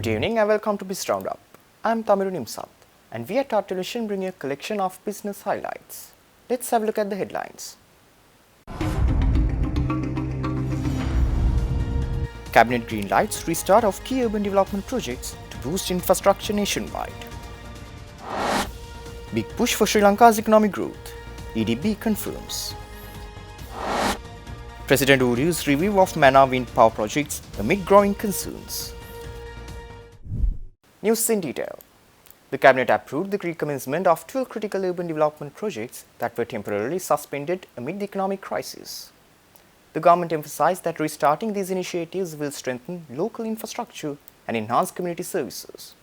Good evening and welcome to Biz RoundUp. I'm Tamiru Nimsat, and we at our television bring you a collection of business highlights. Let's have a look at the headlines. Cabinet greenlights restart of key urban development projects to boost infrastructure nationwide. Big push for Sri Lanka's economic growth, EDB confirms. President Uru's review of Mana wind power projects amid growing concerns. News in detail. The Cabinet approved the recommencement of 12 critical urban development projects that were temporarily suspended amid the economic crisis. The government emphasized that restarting these initiatives will strengthen local infrastructure and enhance community services.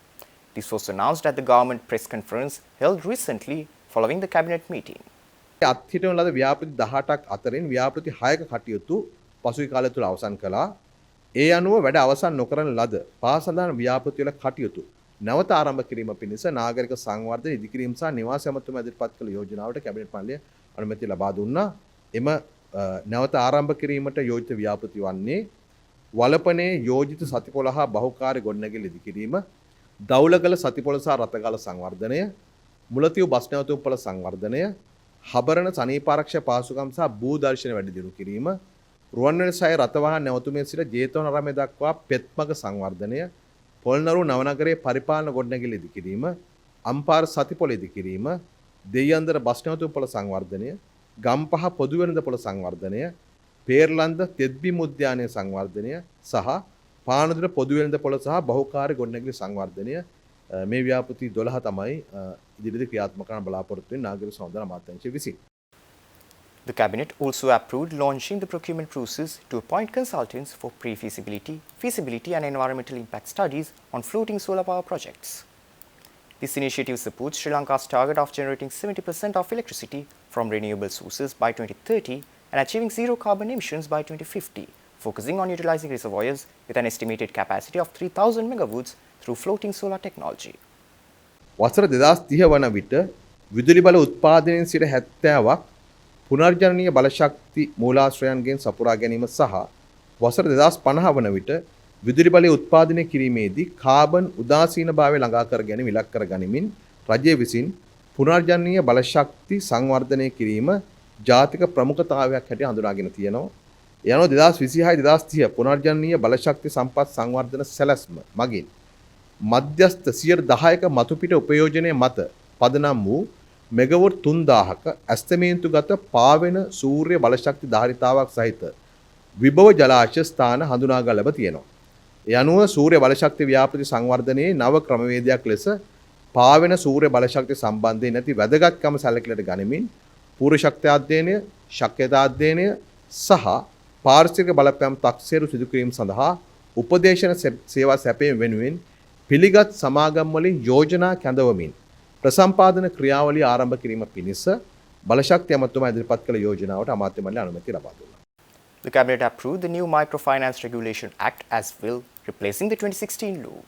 This was announced at the government press conference held recently following the Cabinet meeting. අත්හිටවන ලද ව්‍යාපෘති 18ක් අතරින් ව්‍යාපෘති 6ක කටයුතු පසුගිය කාලය තුළ අවසන් කළා. ඒ අනුව වැඩ අවසන් නොකරන ලද පාසඳාන ව්‍යාපෘති වල කටයුතු නැවත ආරම්භ කිරීම පිණිස නාගරික සංවර්ධන ඉදිකිරීම සහ නිවාස ඇමතුම ඉදිරිපත් කළ යෝජනාවට කැබිනට් මණ්ඩලය අනුමැතිය ලබා දුන්නා. එම නැවත ආරම්භ කිරීමට යෝජිත ව්‍යාපෘති වන්නේ වලපනේ යෝජිත සතිපොළ හා බහුකාර්ය ගොඩනැගිලි ඉදිකිරීම, දවුලගල සතිපොළ සහ රතගල සංවර්ධනය, මුලතිව් බස් නැවතුම්පොළ සංවර්ධනය, හබරණ සනීපාරක්ෂ පාසුකම් සහ භූදර්ශන වැඩි දියුණු කිරීම, රුවන්වැලි සය රථවාහන නැවතුමේ සිට ජේතවනාරාමය දක්වා පෙත්මග සංවර්ධනය, පොළොන්නරුව නවනගරයේ පරිපාලන ගොඩනැගිලි ඉදිකිරීම, අම්පාර සතිපොළ ඉදිකිරීම, දෙයන්දර බස් නැවතුම්පොළ සංවර්ධනය, ගම්පහ පොදු වෙළඳපොළ සංවර්ධනය, පේරලන්ද තෙත්බිම් උද්‍යානයේ සංවර්ධනය සහ පානදුර පොදු වෙළඳපොළ සහ බහුකාර්ය ගොඩනැගිලි සංවර්ධනය මේ ව්‍යාපෘති 12 තමයි ඉදිරියට ක්‍රියාත්මක කරන්න බලාපොරොත්තු වෙන නාගරික සෞන්දර්ය අමාත්‍යාංශය විසින්. The Cabinet also approved launching the procurement process to appoint consultants for pre-feasibility, feasibility and environmental impact studies on floating solar power projects. This initiative supports Sri Lanka's target of generating 70% of electricity from renewable sources by 2030 and achieving zero carbon emissions by 2050, focusing on utilizing reservoirs with an estimated capacity of 3,000 megawatts through floating solar technology. වසර 2030 වන විට විදුලි බල උත්පාදනයෙන් සිට 70ක් පුනර්ජනනීය බලශක්ති මූලාශ්‍රයන්ගෙන් සපුරා ගැනීම සහ වසර 2050 වන විට විදුලි බලය උත්පාදනය කිරීමේදී කාබන් උදාසීනභාවය ළඟා කර ගැනීම ඉලක්ක කර ගනිමින් රජය විසින් පුනර්ජනනීය බලශක්ති සංවර්ධනය කිරීම ජාතික ප්‍රමුඛතාවයක් හැටියට හඳුනාගෙන තියෙනවා. ඒ අනුව 2026-2030 පුනර්ජනනීය බලශක්ති සම්පත් සංවර්ධන සැලැස්ම මගින් මධ්‍යස්ථ 10%ක මතුපිට උපයෝජනය මත පදනම් වූ මෙගවොට් 3000ක ඇස්තමේන්තුගත පාවෙන සූර්ය බලශක්ති ධාරිතාවක් සහිත විභව ජලාශ ස්ථාන හඳුනාගා ලැබ තියෙනවා. ඒ අනුව සූර්ය බලශක්ති ව්‍යාපෘති සංවර්ධනයේ නව ක්‍රමවේදයක් ලෙස පාවෙන සූර්ය බලශක්ති සම්බන්ධයෙන් නැති වැදගත්කම සැලකිලිට ගනිමින් පූර්ව ශක්ති අධ්‍යයනය, ශක්්‍යතා අධ්‍යයනය සහ පාරිසරික බලපෑම් තක්සේරු සිදු කිරීම සඳහා උපදේශන සේවා සැපයීම වෙනුවෙන් පිළිගත් සමාගම් වලින් යෝජනා කැඳවමින් ප්‍රසම්පාදන ක්‍රියාවලිය ආරම්භ කිරීම පිණිස බලශක්ති ඇමතුමා ඉදිරිපත් කළ යෝජනාවට අමාත්‍ය මණ්ඩලය අනුමැතිය ලබා දුන්නා. The Cabinet approved the new Microfinance Regulation Act as well, replacing the 2016 law.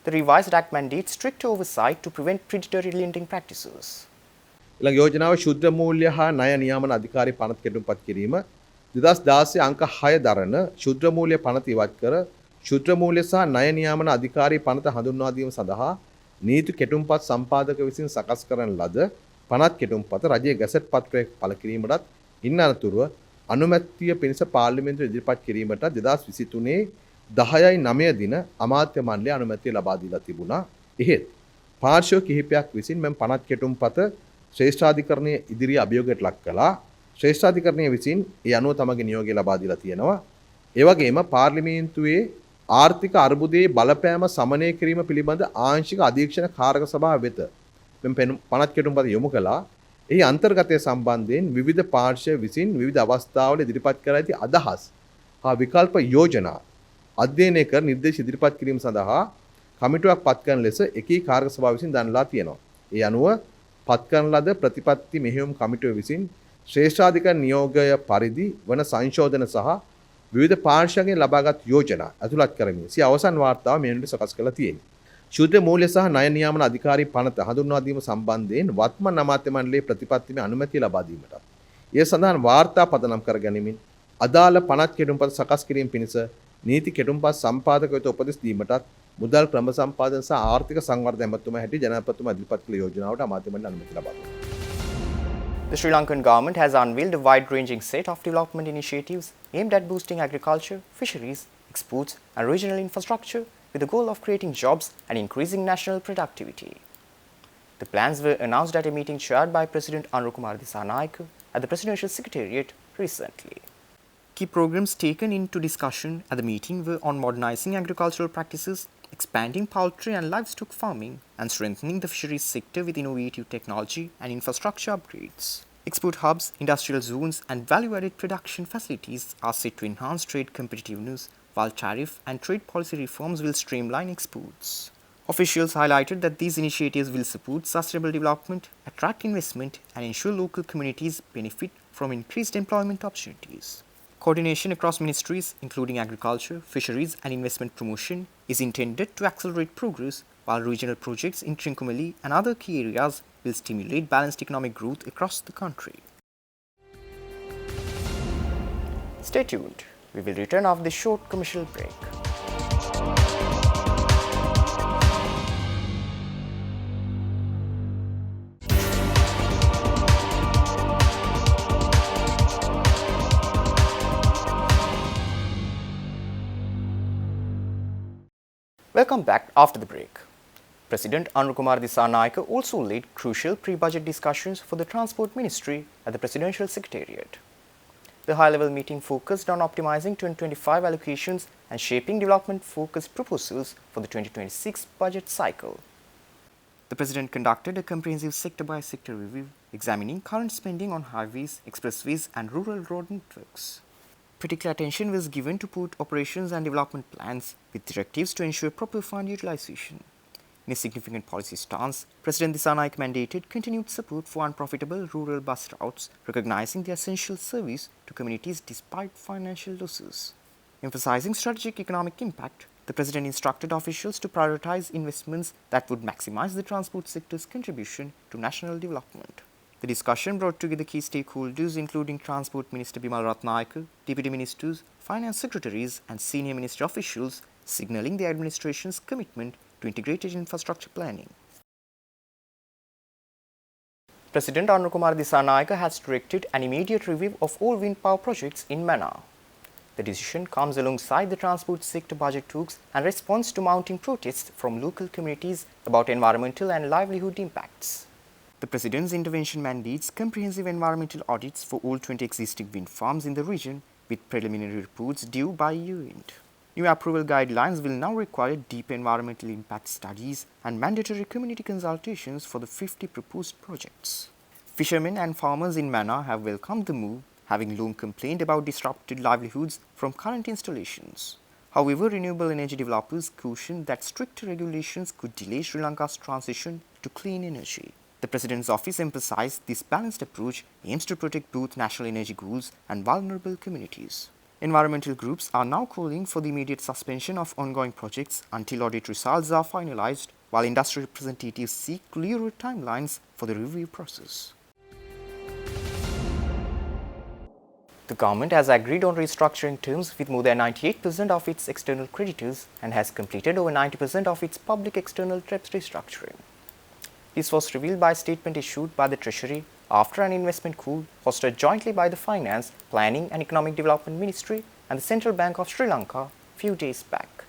The revised act mandates strict oversight to prevent predatory lending practices. ඊළඟ යෝජනාව ශුද්ධ මූල්‍ය හා ණය නියාමන අධිකාරී පනත කෙටුම්පත් කිරීම 2016 අංක 6 දරන ශුද්ධ මූල්‍ය පනත ඉවත් කර ශුද්ධ මූල්‍ය සහ ණය නියාමන අධිකාරී පනත හඳුන්වා දීම සඳහා නීති කෙටුම්පත් සම්පාදක විසින් සකස් කරන ලද පනත් කෙටුම්පත රජයේ ගැසට් පත්‍රයේ පළ කිරීමටත් ඉන් අනතුරුව අනුමැතිය පිණිස පාර්ලිමේන්තුවේ ඉදිරිපත් කිරීමට 2023 10/9 දින අමාත්‍ය මණ්ඩලය අනුමැතිය ලබා දීලා තිබුණා. එහෙත් පාර්ශ්ව කිහිපයක් විසින් මෙම පනත් කෙටුම්පත ශ්‍රේෂ්ඨාධිකරණයේ ඉදිරියේ අභියෝගයට ලක් කළා. ශ්‍රේෂ්ඨාධිකරණය විසින් ඒ අනුව තමගේ නියෝගය ලබා දීලා තියෙනවා. ඒ වගේම පාර්ලිමේන්තුවේ ආර්ථික අර්බුදයේ බලපෑම සමනය කිරීම පිළිබඳ ආංශික අධීක්ෂණ කාරක සභාව වෙත මෙම පනත් කෙටුම්පත යොමු කළා. එහි අන්තර්ගතය සම්බන්ධයෙන් විවිධ පාර්ශ්ව විසින් විවිධ අවස්ථාවල ඉදිරිපත් කර ඇති අදහස් හා විකල්ප යෝජනා අධ්‍යයනය කර නිර්දේශ ඉදිරිපත් කිරීම සඳහා කමිටුවක් පත් කරන ලෙස එකී කාරක සභාව විසින් දන්ලා තියෙනවා. ඒ අනුව පත් කරන ලද ප්‍රතිපත්ති මෙහෙයුම් කමිටුව විසින් ශ්‍රේෂ්ඨාධිකරණ නියෝගය පරිදි වන සංශෝධන සහ විවිධ පාර්ශ්වයන්ගෙන් ලබාගත් යෝජනා ඇතුළත් කරමින් සිය අවසන් වාර්තාව මේ වෙනකොට සකස් කරලා තියෙනවා. ශුද්ධ මූල්‍ය සහ ණය නියාමන අධිකාරී පනත හඳුන්වා දීම සම්බන්ධයෙන් වත්මන් අමාත්‍ය මණ්ඩලයේ ප්‍රතිපත්තිමය අනුමැතිය ලබා දීමට ඒ සඳහන් වාර්තා පදනම් කර ගැනීමෙන් අදාළ පනත් කෙටුම්පත සකස් කිරීම පිණිස නීති කෙටුම්පත් සම්පාදක වෙත උපදෙස් දීමටත් මුදල් ක්‍රම සම්පාදන සහ ආර්ථික සංවර්ධන ඇමතුම හැටි ජනාධිපතිතුමා ඉදිරිපත් කළ යෝජනාවට අමාත්‍ය මණ්ඩලය අනුමැතිය ලබා දුන්නා. The Sri Lankan government has unveiled a wide-ranging set of development initiatives aimed at boosting agriculture, fisheries, exports and regional infrastructure with the goal of creating jobs and increasing national productivity. The plans were announced at a meeting chaired by President Anurukumar Dissanayake at the Presidential Secretariat recently. Key programs taken into discussion at the meeting were on modernizing agricultural practices, expanding poultry and livestock farming, and strengthening the fisheries sector with innovative technology and infrastructure upgrades. Export hubs, industrial zones, and value-added production facilities are set to enhance trade competitiveness, while tariff and trade policy reforms will streamline exports. Officials highlighted that these initiatives will support sustainable development, attract investment, and ensure local communities benefit from increased employment opportunities. Coordination across ministries, including agriculture, fisheries, and investment promotion, is intended to accelerate progress, while regional projects in Trincomalee and other key areas will stimulate balanced economic growth across the country. Stay tuned. We will return after this short commercial break. Welcome back after the break. President Anurukumar Dissanayake also led crucial pre-budget discussions for the Transport Ministry at the Presidential Secretariat. The high-level meeting focused on optimizing 2025 allocations and shaping development-focused proposals for the 2026 budget cycle. The President conducted a comprehensive sector-by-sector review, examining current spending on highways, expressways and rural road networks. Particular attention was given to port operations and development plans, with directives to ensure proper fund utilization. In a significant policy stance, President Dissanayake mandated continued support for unprofitable rural bus routes, recognizing their essential service to communities despite financial losses. Emphasizing strategic economic impact, the President instructed officials to prioritize investments that would maximize the transport sector's contribution to national development. The discussion brought together key stakeholders including Transport Minister Bimal Ratnayake, Deputy Ministers, Finance Secretaries and Senior Ministry officials, signalling the administration's commitment to integrated infrastructure planning. President Anurukumar Dissanayake has directed an immediate review of all wind power projects in Mannar. The decision comes alongside the transport sector budget talks and response to mounting protests from local communities about environmental and livelihood impacts. The President's intervention mandates comprehensive environmental audits for all 20 existing wind farms in the region, with preliminary reports due by year-end. New approval guidelines will now require deep environmental impact studies and mandatory community consultations for the 50 proposed projects. Fishermen and farmers in Mannar have welcomed the move, having long complained about disrupted livelihoods from current installations. However, renewable energy developers caution that stricter regulations could delay Sri Lanka's transition to clean energy. The President's office emphasized this balanced approach aims to protect both national energy goals and vulnerable communities. Environmental groups are now calling for the immediate suspension of ongoing projects until audit results are finalized, while industry representatives seek clearer timelines for the review process. The government has agreed on restructuring terms with more than 98% of its external creditors and has completed over 90% of its public external debt restructuring. This was revealed by a statement issued by the Treasury after an investment call hosted jointly by the Finance, Planning and Economic Development Ministry and the Central Bank of Sri Lanka a few days back.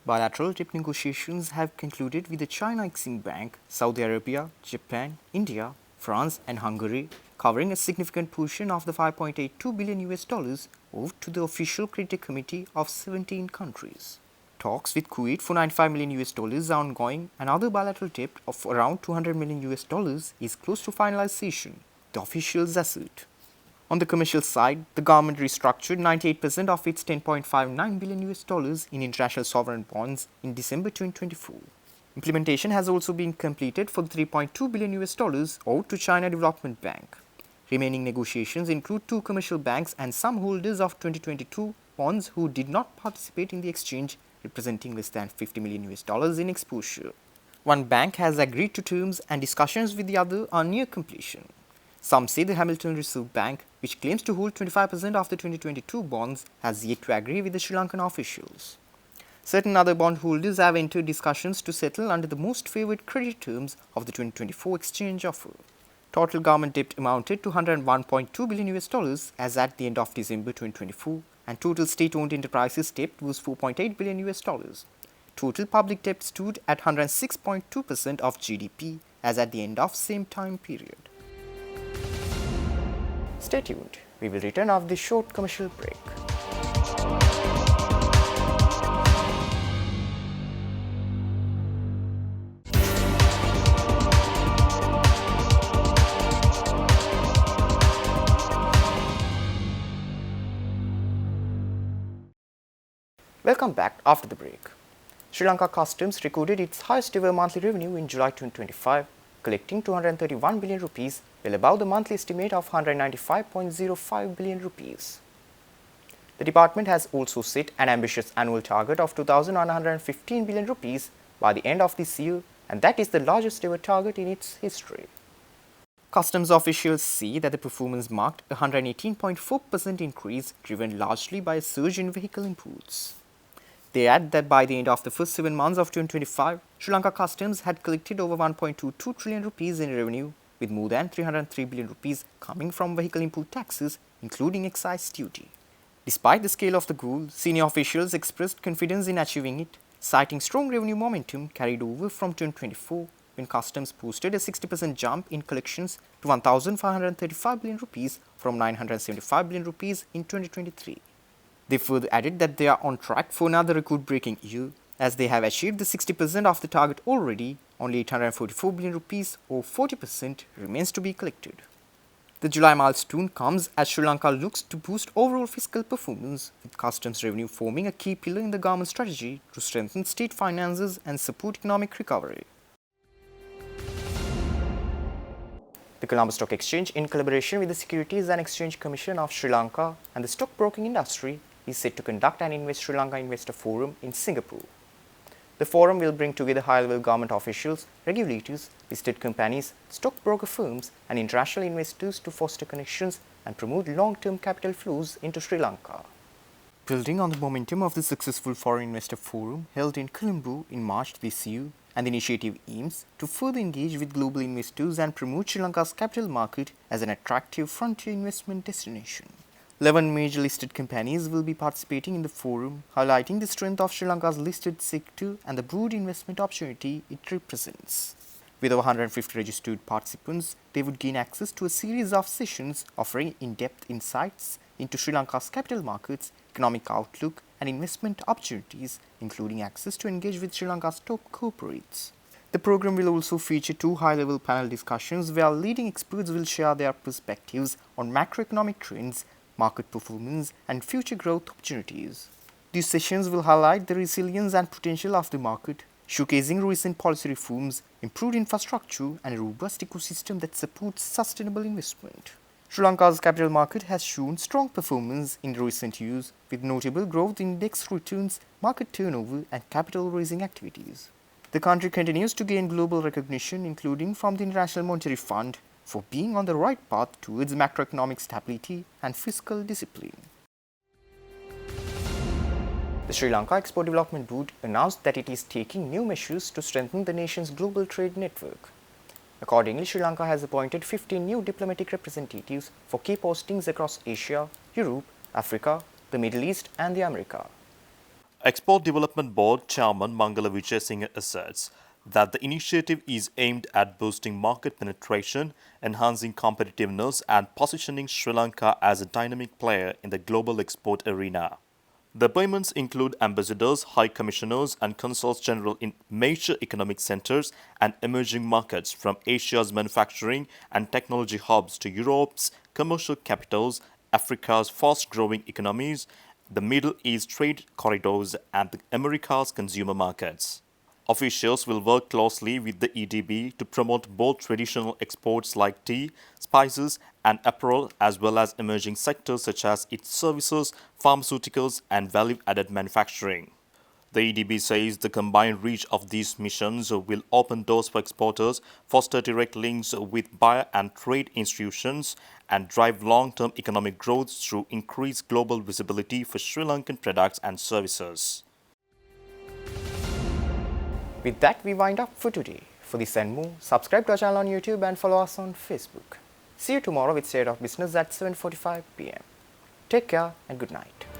Bilateral debt negotiations have concluded with the China Exim Bank, Saudi Arabia, Japan, India, France and Hungary, covering a significant portion of the $5.82 billion owed to the official creditor committee of 17 countries. Talks with Kuwait for $95 million are ongoing, and other bilateral debt of around $200 million is close to finalization, the officials assert. On the commercial side, the government restructured 98% of its $10.59 billion in international sovereign bonds in December 2024. Implementation has also been completed for the $3.2 billion owed to China Development Bank. Remaining negotiations include two commercial banks and some holders of 2022 bonds who did not participate in the exchange, representing less than $50 million in exposure. One bank has agreed to terms and discussions with the other are near completion. Some say the Hamilton Reserve Bank, which claims to hold 25% of the 2022 bonds, has yet to agree with the Sri Lankan officials. Certain other bondholders have entered discussions to settle under the most favoured credit terms of the 2024 exchange offer. Total government debt amounted to $101.2 billion as at the end of December 2024, and total state-owned enterprises debt was $4.8 billion. Total public debt stood at 106.2% of GDP as at the end of same time period. Stay tuned. We will return after this short commercial break. Welcome back after the break. Sri Lanka Customs recorded its highest ever monthly revenue in July 2025, collecting 231 billion rupees, well above the monthly estimate of 195.05 billion rupees. The department has also set an ambitious annual target of 2,115 billion rupees by the end of this year, and that is the largest ever target in its history. Customs officials say that the performance marked a 118.4% increase, driven largely by a surge in vehicle imports. They add that by the end of the first 7 months of 2025, Sri Lanka Customs had collected over 1.22 trillion rupees in revenue, with more than 303 billion rupees coming from vehicle import taxes, including excise duty. Despite the scale of the goal, senior officials expressed confidence in achieving it, citing strong revenue momentum carried over from 2024, when Customs posted a 60% jump in collections to 1,535 billion rupees from 975 billion rupees in 2023. They further added that they are on track for another record-breaking year, as they have achieved the 60% of the target already. Only 844 billion rupees, or 40%, remains to be collected. The July milestone comes as Sri Lanka looks to boost overall fiscal performance, with customs revenue forming a key pillar in the government strategy to strengthen state finances and support economic recovery. The Colombo Stock Exchange, in collaboration with the Securities and Exchange Commission of Sri Lanka and the stockbroking industry, is set to conduct an Invest Sri Lanka Investor Forum in Singapore. The forum will bring together high-level government officials, regulators, listed companies, stockbroker firms, and international investors to foster connections and promote long-term capital flows into Sri Lanka. Building on the momentum of the successful Foreign Investor Forum held in Colombo in March this year, and the initiative aims to further engage with global investors and promote Sri Lanka's capital market as an attractive frontier investment destination. 11 major listed companies will be participating in the forum, highlighting the strength of Sri Lanka's listed sector and the broad investment opportunity it represents. With over 150 registered participants, they would gain access to a series of sessions offering in-depth insights into Sri Lanka's capital markets, economic outlook, and investment opportunities, including access to engage with Sri Lanka's top corporates. The program will also feature 2 high-level panel discussions where leading experts will share their perspectives on macroeconomic trends, market performance, and future growth opportunities. These sessions will highlight the resilience and potential of the market, showcasing recent policy reforms, improved infrastructure, and a robust ecosystem that supports sustainable investment. Sri Lanka's capital market has shown strong performance in recent years, with notable growth in index returns, market turnover, and capital raising activities. The country continues to gain global recognition, including from the International Monetary Fund, for being on the right path towards macroeconomic stability and fiscal discipline. The Sri Lanka Export Development Board announced that it is taking new measures to strengthen the nation's global trade network. Accordingly, Sri Lanka has appointed 15 new diplomatic representatives for key postings across Asia, Europe, Africa, the Middle East, and the America. Export Development Board Chairman Mangala Vijayasinghe asserts that the initiative is aimed at boosting market penetration, enhancing competitiveness, and positioning Sri Lanka as a dynamic player in the global export arena. The appointments include ambassadors, high commissioners, and consuls general in major economic centers and emerging markets, from Asia's manufacturing and technology hubs to Europe's commercial capitals, Africa's fast-growing economies, the Middle East trade corridors, and the America's consumer markets. Officials will work closely with the EDB to promote both traditional exports like tea, spices, and apparel, as well as emerging sectors such as its services, pharmaceuticals, and value-added manufacturing. The EDB says the combined reach of these missions will open doors for exporters, foster direct links with buyer and trade institutions, and drive long-term economic growth through increased global visibility for Sri Lankan products and services. With that, we wind up for today. For this and more, subscribe to our channel on YouTube and follow us on Facebook. See you tomorrow with State of Business at 7:45 p.m. Take care and good night.